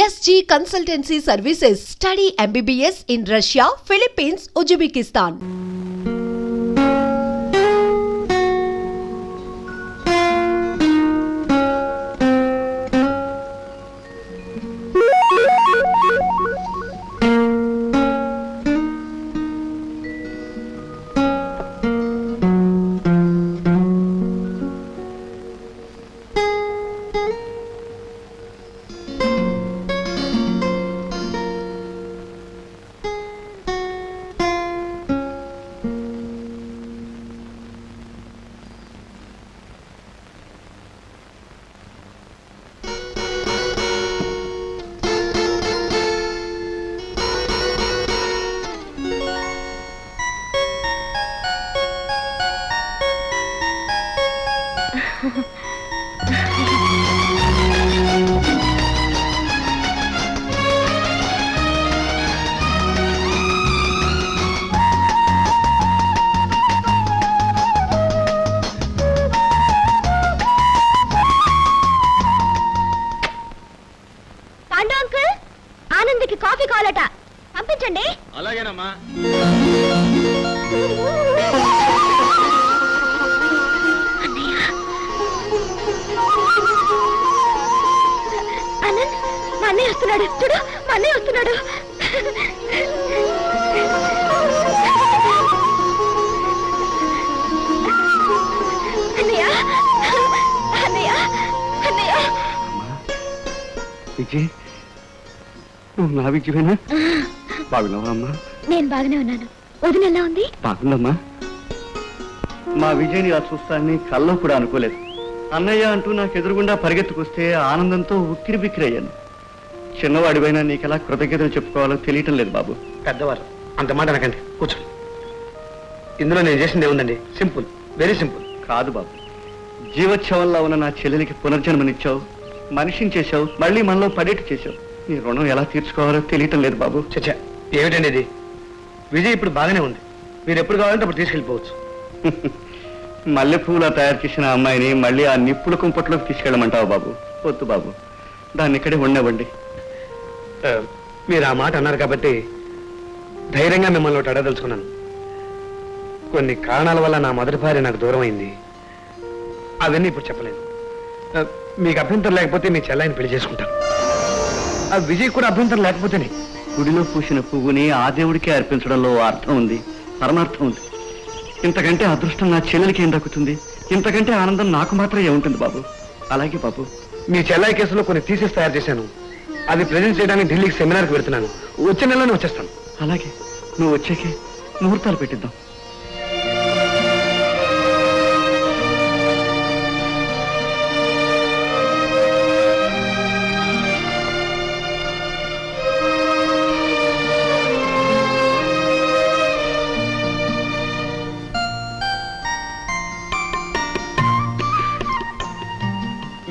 SG Consultancy Services. Study MBBS in Russia, Philippines, Uzbekistan. ఆనంద్కి coffee కావాలట, పంపించండి. అలాగేనమ్మా. ఆనంద్, మా అన్నయ్య వస్తున్నాడు, చూడు మా అన్నయ్య వస్తున్నాడు. అన్నయ్య, అన్నయ్య, అన్నయ్య. విజయ్, నువ్వు నా విజయమేనా? బాగున్నావా అమ్మా? నేను బాగానే ఉన్నాను. వదిన ఎలా ఉంది? బాగుందమ్మా. మా విజయ్ని ఆ చూస్తాన్ని కల్లో కూడా అనుకోలేదు. అన్నయ్య అంటూ నాకు ఎదురుగుండా పరిగెత్తుకొస్తే ఆనందంతో ఉక్కిరి బిక్కిరి అయ్యాను. చిన్నవాడివైనా నీకెలా కృతజ్ఞతలు చెప్పుకోవాలో తెలియటం లేదు బాబు. పెద్దవారు అంత మాట అనకండి, కూర్చో. ఇందులో నేను చేసింది ఏముందండి? Simple, very simple. కాదు బాబు, జీవోత్సవంలో ఉన్న నా చెల్లెలికి పునర్జన్మనిచ్చావు, మనిషిని చేశావు, మళ్ళీ మనలో పడేట్టు చేశావు. నీ రుణం ఎలా తీర్చుకోవాలో తెలియటం లేదు బాబు. చచ్చా, ఏమిటండి ఇది? విజయ్ ఇప్పుడు బాగానే ఉంది, మీరు ఎప్పుడు కావాలంటే అప్పుడు తీసుకెళ్ళిపోవచ్చు. మల్లెపూల తయారు చేసిన అమ్మాయిని మళ్ళీ ఆ నిప్పుల కుంపట్లోకి తీసుకెళ్ళమంటావు బాబు? వద్దు బాబు, దాన్ని ఇక్కడే ఉండవండి. మీరు ఆ మాట అన్నారు కాబట్టి ధైర్యంగా మిమ్మల్ని ఒకటి అడగదలుచుకున్నాను. కొన్ని కారణాల వల్ల నా మొదటి భార్య నాకు దూరం అయింది. అవన్నీ ఇప్పుడు చెప్పలేను. మీకు అభ్యంతరం లేకపోతే మీ చెల్లాయిని పెళ్లి చేసుకుంటాను. ఆ విజయ్ కూడా అభ్యంతరం లేకపోతేనే. గుడిలో పూసిన పువ్వుని ఆ దేవుడికే అర్పించడంలో అర్థం ఉంది, పరమార్థం ఉంది. ఇంతకంటే అదృష్టం నా చెల్లెలకి ఏం దక్కుతుంది? ఇంతకంటే ఆనందం నాకు మాత్రం ఏముంటుంది బాబు? అలాగే బాబు, మీ చెల్లాయి కేసులో కొన్ని థీసిస్ తయారు చేశాను. అది ప్రజెంట్ చేయడానికి ఢిల్లీకి సెమినార్కి వెళ్తున్నాను. వచ్చే నెలలోనే వచ్చేస్తాను. అలాగే, నువ్వు వచ్చాకే ముహూర్తాలు పెట్టిద్దాం.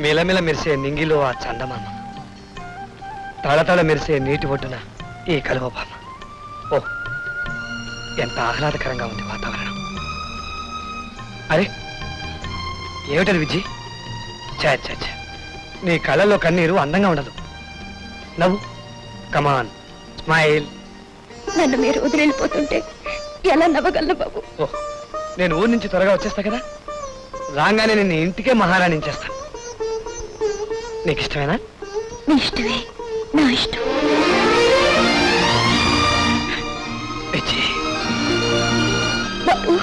మిలమిల మెరిసే నింగిలో ఆ చందమామ, తళతళ మెరిసే నీటి ఒడ్డున ఈ కలువబామ. ఓ, ఎంత ఆహ్లాదకరంగా ఉంది వాతావరణం. అరే, ఏమిటది విజయ్? ఛా ఛా ఛా, నీ కళ్ళల్లో కన్నీరు అందంగా ఉండదు. నవ్వు, కమాన్, స్మైల్. నన్ను మీరు వదిలిపోతుంటే ఎలా నవ్వగలను బాబు? ఓ, నేను ఊరి నుంచి త్వరగా వచ్చేస్తా కదా. రాగానే నిన్ను ఇంటికే మహారాణి చేస్తా. నీకు ఇష్టమేనా? నీ ఇష్టమే నా ఇష్టం. బాబు,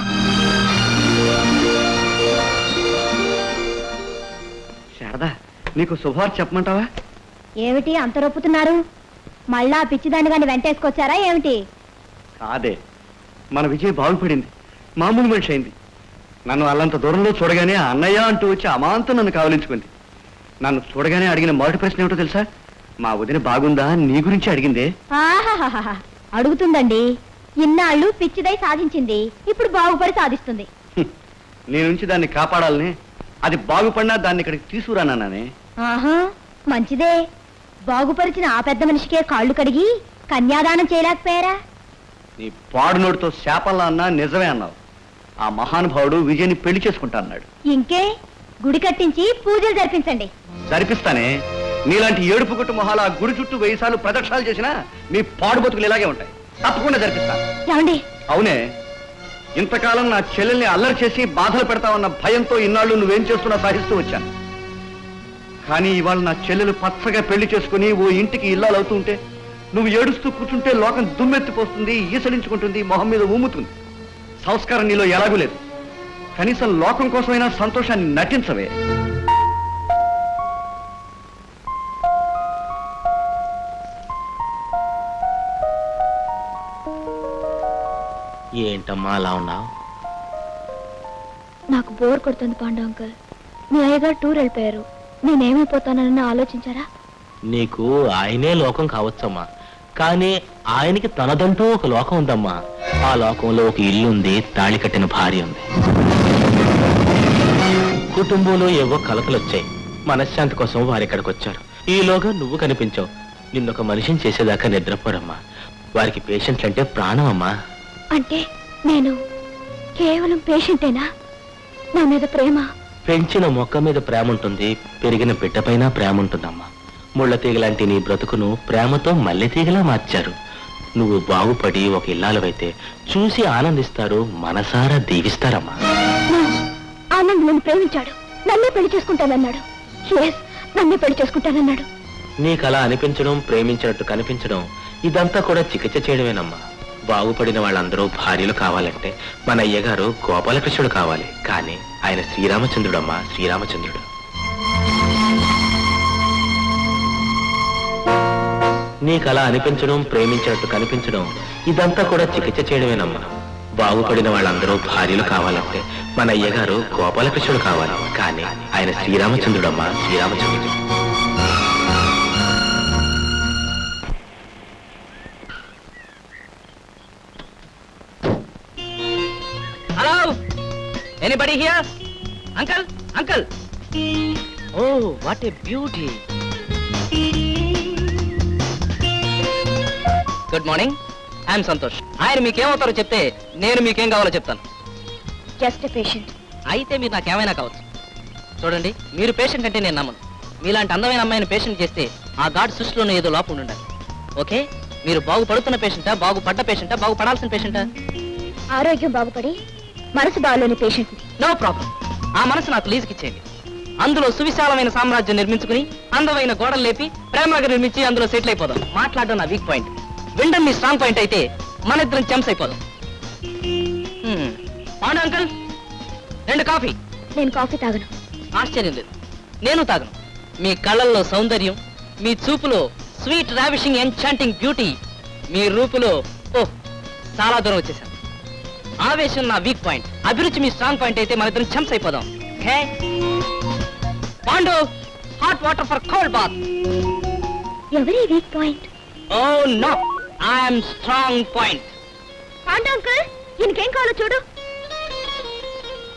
శారదా, నీకు శుభవార్త చెప్పమంటావా? ఏమిటి అంత రొప్పుతున్నారు? మళ్ళా పిచ్చిదాన్ని గాని వెంటేసుకొచ్చారా ఏమిటి? కాదే, మన విజయ్ బాగుపడింది, మామూలు మనిషి అయింది. నన్ను అల్లంత దూరంలో చూడగానే అన్నయ్య అంటూ వచ్చి అమాంతం నన్ను కావలించుకుంది. నన్ను చూడగానే అడిగిన మొదటి ప్రశ్న ఏమిటో తెలుసా? మా వదిన బాగుందా నీ గురించి అడిగిందే. ఆహాహాహా, అడుగుతుందండి. ఇన్నాళ్ళు పిచ్చిదై సాధించింది, ఇప్పుడు బాగుపడి సాధిస్తుంది. నీ నుంచి దాన్ని కాపాడాలని, అది బాగుపడినా దాన్ని ఇక్కడికి తీసుకురానానే. ఆహా, మంచిదే. బాగుపరిచిన ఆ పెద్ద మనిషికే కాళ్ళు కడిగి కన్యాదానం చేయలేకపోయారా? నీ పాడు నోటితో శాపల్లా అన్నా నిజమే అన్నావు. ఆ మహానుభావుడు విజయ్ని పెళ్లి చేసుకుంటా అన్నాడు. ఇంకే, గుడి కట్టించి పూజలు జరిపించండి. జరిపిస్తానే, నీలాంటి ఏడుపు కొట్టు మొహాల ఆ గుడి చుట్టూ 1000 సార్లు ప్రదక్షిణాలు చేసినా మీ పాడు బతుకులు ఇలాగే ఉంటాయి. తప్పకుండా జరిపిస్తాను. ఏమండి? అవునే, ఇంతకాలం నా చెల్లెల్ని అల్లరి చేసి బాధలు పెడతావన్న భయంతో ఇన్నాళ్ళు నువ్వేం చేస్తున్నా సహిస్తూ వచ్చాను. కానీ ఇవాళ నా చెల్లెలు పచ్చగా పెళ్లి చేసుకుని ఓ ఇంటికి ఇల్లాలవుతూ ఉంటే నువ్వు ఏడుస్తూ కూర్చుంటే లోకం దుమ్మెత్తిపోతుంది, ఈసడించుకుంటుంది, మొహం మీద ఊముతుంది. సంస్కారం నీలో ఎలాగూ లేదు. కనీసం లోకం కోసమైనా సంతోషాన్ని నటించవే. ఏంటమ్మా అలా ఉన్నావు? నాకు బోర్ కొడుతుంది పాండు అంకుల్. మీ అయ్యగారు టూర్ వెళ్ళిపోయారు. నేనేమైపోతానని ఆలోచించారా? నీకు ఆయనే లోకం కావచ్చమ్మా, కానీ ఆయనకి తనదంటూ ఒక లోకం ఉందమ్మా. ఆ లోకంలో ఒక ఇల్లు ఉంది, తాళి కట్టిన భార్య ఉంది. కుటుంబంలో ఏవో కలతలు వచ్చాయి. మనశ్శాంతి కోసం వారు ఇక్కడికి వచ్చారు. ఈలోగా నువ్వు కనిపించావు. నిన్నొక మనిషిని చేసేదాకా నిద్రపోరమ్మా. వారికి పేషెంట్లు అంటే ప్రాణం అమ్మా. అంటే నేను కేవలం పేషెంటేనా? నా మీద ప్రేమ? పెంచిన మొక్క మీద ప్రేమ ఉంటుంది, పెరిగిన బిడ్డపైన ప్రేమ ఉంటుందమ్మా. ముళ్ళ తీగలాంటి నీ బ్రతుకును ప్రేమతో మల్లె తీగలా మార్చారు. నువ్వు బాగుపడి ఒక ఇల్లాలవైతే చూసి ఆనందిస్తారు, మనసారా దీవిస్తారమ్మా. ఆనంద్ నన్ను ప్రేమించాడు, నన్నే పెళ్లి చేసుకుంటానన్నాడు. నన్నే పెళ్లి చేసుకుంటానన్నాడు. నీకు అలా అనిపించడం, ప్రేమించినట్టు కనిపించడం, ఇదంతా కూడా చికిత్స చేయడమేనమ్మా. బాగుపడిన వాళ్ళందరూ భార్యలు కావాలంటే మన అయ్యగారు గోపాలకృష్ణుడు కావాలి, కానీ ఆయన శ్రీరామచంద్రుడమ్మా, శ్రీరామచంద్రుడు. నీకు అలా అనిపించడం, ప్రేమించినట్టు కనిపించడం, ఇదంతా కూడా చికిత్స చేయడమేనమ్మా. బాగుపడిన వాళ్ళందరూ భార్యలు కావాలంటే మన అయ్యగారు గోపాలకృష్ణుడు కావాలి, కానీ ఆయన శ్రీరామచంద్రుడమ్మా, శ్రీరామచంద్రుడు. Hello, anybody here? Uncle, uncle. Oh, what a beauty. Good morning, I'm Santosh. ఆయన మీకేమవుతారో చెప్తే నేను మీకేం కావాలో చెప్తాను. Just patient. అయితే మీరు నాకేమైనా కావచ్చు. చూడండి, మీరు పేషెంట్ అంటే నేను నమ్మను. మీలాంటి అందమైన అమ్మాయిని పేషెంట్ చేస్తే ఆ గాడ్ సృష్టిలోనే ఏదో లోపం ఉండాలి. ఓకే, మీరు బాగుపడుతున్న పేషెంటా, బాగుపడ్డ పేషెంటా, బాగుపడాల్సిన పేషెంటా? ఆరోగ్యం బాగుపడి మనసు బాగాలేని పేషెంట్. No problem. ఆ మనసు నాకు లీజుకి ఇచ్చేయండి. అందులో సువిశాలమైన సామ్రాజ్యం నిర్మించుకుని అందమైన గోడలు లేపి ప్రేమగా నిర్మించి అందులో సెటిల్ అయిపోదాం. మాట్లాడడం నా వీక్ పాయింట్, వినడం మీ స్ట్రాంగ్ పాయింట్ అయితే మన ఇద్దరం చెంస్ అయిపోదాం. Pandu uncle, 2 coffee. నేను కాఫీ తాగను. ఆశ్చర్యం లేదు, నేను తాగను. మీ కళ్ళల్లో సౌందర్యం, మీ చూపులో స్వీట్ రావిషింగ్ ఎన్చాంటింగ్ బ్యూటీ, మీ రూపులో ఓహ్ చాలా దూరం వచ్చేసాను. ఆవేశం నా వీక్ పాయింట్, అభిరుచి మీ స్ట్రాంగ్ పాయింట్ అయితే మన ఇద్దరం చెంస్ అయిపోదాం. Okay Pandu, hot water for cold bath. ఎవరి week point? Oh no, I'm strong point. Pandu uncle, ఈయనకేం కావాలో చూడు.